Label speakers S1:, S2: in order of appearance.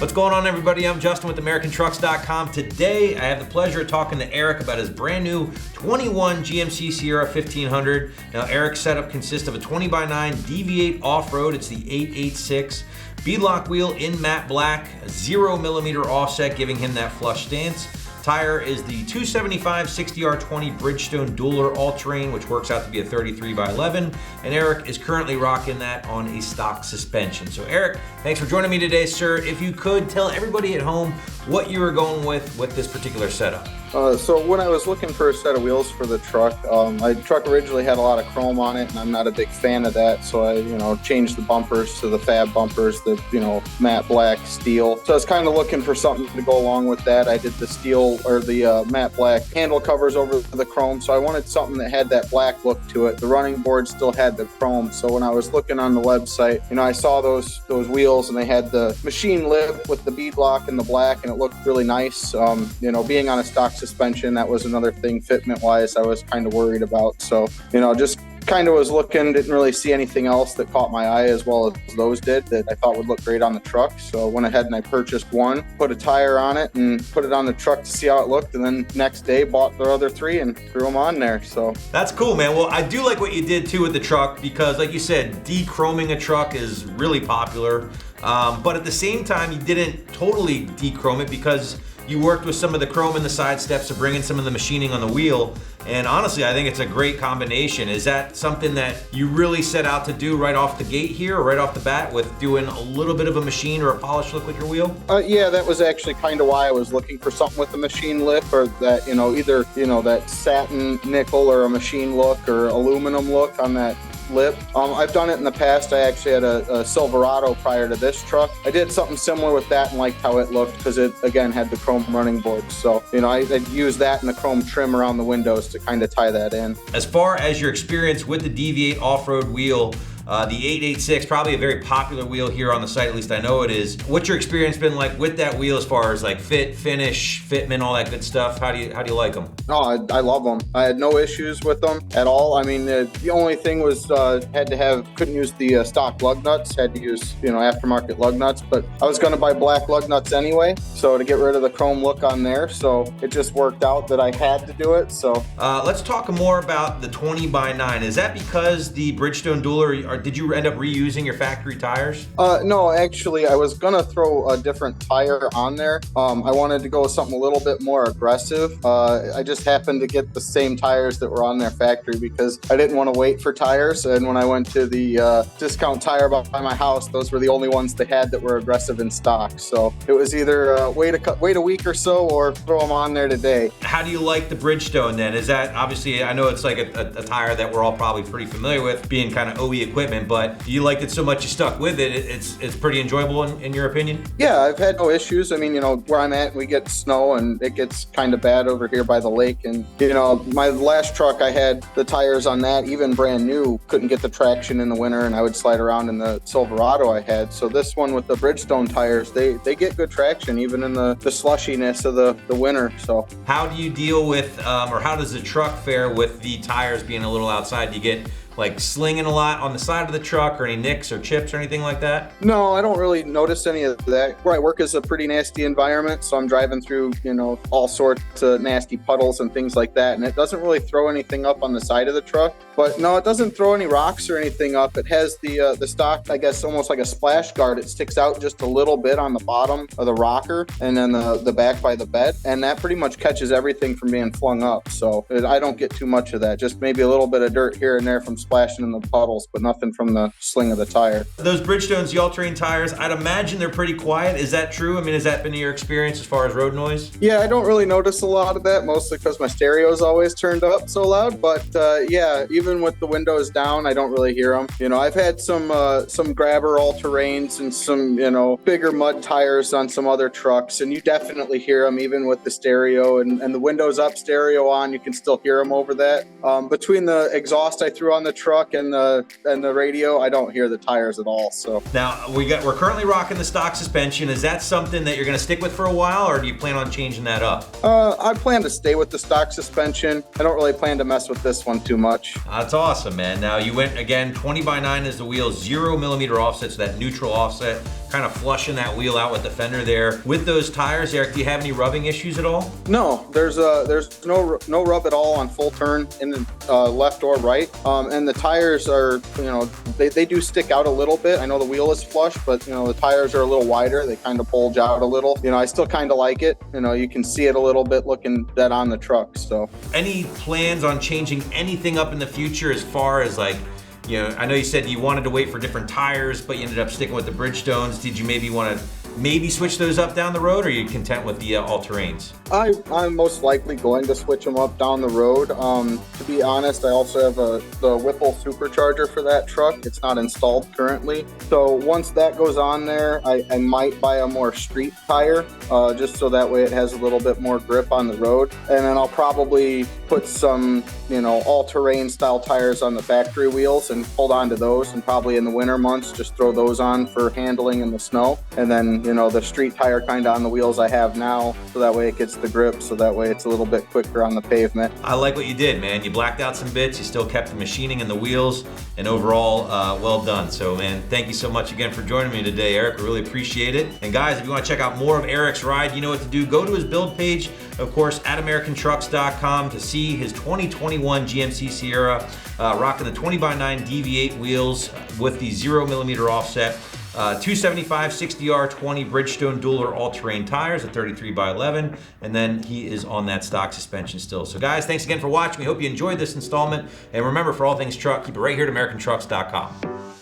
S1: What's going on, everybody? I'm Justin with AmericanTrucks.com. Today, I have the pleasure of talking to Eric about his brand new 21 GMC Sierra 1500. Now, Eric's setup consists of a 20x9 DV8 off-road. It's the 886 beadlock wheel in matte black, a 0mm offset, giving him that flush stance. Tire is the 275 60R20 Bridgestone Dueler All-Terrain, which works out to be a 33x11, and Eric is currently rocking that on a stock suspension. So Eric, thanks for joining me today, sir. If you could tell everybody at home what you were going with this particular setup.
S2: So when I was looking for a set of wheels for the truck, my truck originally had a lot of chrome on it, and I'm not a big fan of that. So I, changed the bumpers to the fab bumpers, the, matte black steel. So I was kind of looking for something to go along with that. I did the steel or the matte black handle covers over the chrome. So I wanted something that had that black look to it. The running board still had the chrome. So when I was looking on the website, I saw those wheels, and they had the machine lip with the beadlock and the black, and it looked really nice. Being on a stock suspension, that was another thing fitment wise I was kind of worried about. So just kind of was looking, didn't really see anything else that caught my eye as well as those did that I thought would look great on the truck. So I went ahead and I purchased one, put a tire on it, and put it on the truck to see how it looked, and then next day bought the other three and threw them on there. So
S1: that's cool, man. Well, I do like what you did too with the truck, because like you said, de-chroming a truck is really popular, but at the same time you didn't totally de-chrome it, because you worked with some of the chrome in the side steps to bring in some of the machining on the wheel. And honestly, I think it's a great combination. Is that something that you really set out to do right off the gate here, or right off the bat, with doing a little bit of a machine or a polish look with your wheel?
S2: Yeah, that was actually kind of why I was looking for something with a machine lip, or that, either, that satin nickel or a machine look or aluminum look on that lip. I've done it in the past. I actually had a Silverado prior to this truck. I did something similar with that and liked how it looked, because it, again, had the chrome running boards. So, I used that and the chrome trim around the windows to kind of tie that in.
S1: As far as your experience with the DV8 off-road wheel, the 886, probably a very popular wheel here on the site, at least I know it is. What's your experience been like with that wheel as far as like fit, finish, fitment, all that good stuff? How do you like them?
S2: Oh, I love them. I had no issues with them at all. I mean, the only thing was couldn't use the stock lug nuts, had to use, aftermarket lug nuts, but I was going to buy black lug nuts anyway, so to get rid of the chrome look on there, so it just worked out that I had to do it. So
S1: let's talk more about the 20x9. Is that because the Bridgestone Dueler, or did you end up reusing your factory tires?
S2: No, actually, I was going to throw a different tire on there. I wanted to go with something a little bit more aggressive. I just happened to get the same tires that were on their factory, because I didn't want to wait for tires. And when I went to the discount tire by my house, those were the only ones they had that were aggressive in stock. So it was either wait a week or so, or throw them on there today.
S1: How do you like the Bridgestone then? Is that, obviously, I know it's like a tire that we're all probably pretty familiar with, being kind of OE equipment, but you liked it so much you stuck with it. It's pretty enjoyable in your opinion?
S2: Yeah, I've had no issues. I mean, where I'm at, we get snow and it gets kind of bad over here by the lake. And, my last truck, I had the tires on that, even brand new, couldn't get the traction in the winter, and I would slide around in the Silverado I had. So this one with the Bridgestone tires, they get good traction even in the slushiness of the winter. So
S1: how do you deal with, or how does the truck fare with the tires being a little outside? Do you get like slinging a lot on the side of the truck, or any nicks or chips or anything like that?
S2: No, I don't really notice any of that. Where I work is a pretty nasty environment, so I'm driving through, all sorts of nasty puddles and things like that, and it doesn't really throw anything up on the side of the truck. But no, it doesn't throw any rocks or anything up. It has the stock, I guess, almost like a splash guard. It sticks out just a little bit on the bottom of the rocker, and then the back by the bed, and that pretty much catches everything from being flung up. So I don't get too much of that. Just maybe a little bit of dirt here and there from splashing in the puddles, but nothing from the sling of the tire.
S1: Those Bridgestones, the all-terrain tires, I'd imagine they're pretty quiet. Is that true? I mean, has that been your experience as far as road noise?
S2: Yeah, I don't really notice a lot of that, mostly because my stereo is always turned up so loud. But yeah, even with the windows down, I don't really hear them. I've had some grabber all-terrains and some, bigger mud tires on some other trucks, and you definitely hear them even with the stereo and the windows up, stereo on. You can still hear them over that. Between the exhaust I threw on the the truck and the radio, I don't hear the tires at all. So
S1: Now we're currently rocking the stock suspension. Is that something that you're going to stick with for a while, or do you plan on changing that up?
S2: I plan to stay with the stock suspension. I don't really plan to mess with this one too much.
S1: That's awesome, man. Now you went again 20x9 is the wheel, 0mm offset, so that neutral offset, kind of flushing that wheel out with the fender there. With those tires, Eric, do you have any rubbing issues at all?
S2: No, there's no rub at all on full turn in the left or right. And the tires are, they do stick out a little bit. I know the wheel is flush, but the tires are a little wider. They kind of bulge out a little. I still kind of like it. You can see it a little bit looking dead on the truck. So,
S1: any plans on changing anything up in the future as far as like, I know you said you wanted to wait for different tires, but you ended up sticking with the Bridgestones. Did you maybe want to switch those up down the road, or are you content with the all-terrains?
S2: I'm most likely going to switch them up down the road. To be honest, I also have the Whipple supercharger for that truck. It's not installed currently. So once that goes on there, I might buy a more street tire, just so that way it has a little bit more grip on the road. And then I'll probably put some, all-terrain style tires on the factory wheels and hold on to those, and probably in the winter months just throw those on for handling in the snow. And then, the street tire kind of on the wheels I have now, so that way it gets the grip, so that way it's a little bit quicker on the pavement.
S1: I like what you did, man. You blacked out some bits, you still kept the machining in the wheels, and overall, well done. So, man, thank you so much again for joining me today, Eric. I really appreciate it. And guys, if you want to check out more of Eric's ride, you know what to do. Go to his build page, of course, at AmericanTrucks.com to see his 2021 GMC Sierra rocking the 20x9 DV8 wheels with the 0mm offset. 275 60R20 Bridgestone Dueler all-terrain tires at 33x11, and then he is on that stock suspension still. So guys, thanks again for watching. We hope you enjoyed this installment, and remember, for all things truck, keep it right here at AmericanTrucks.com.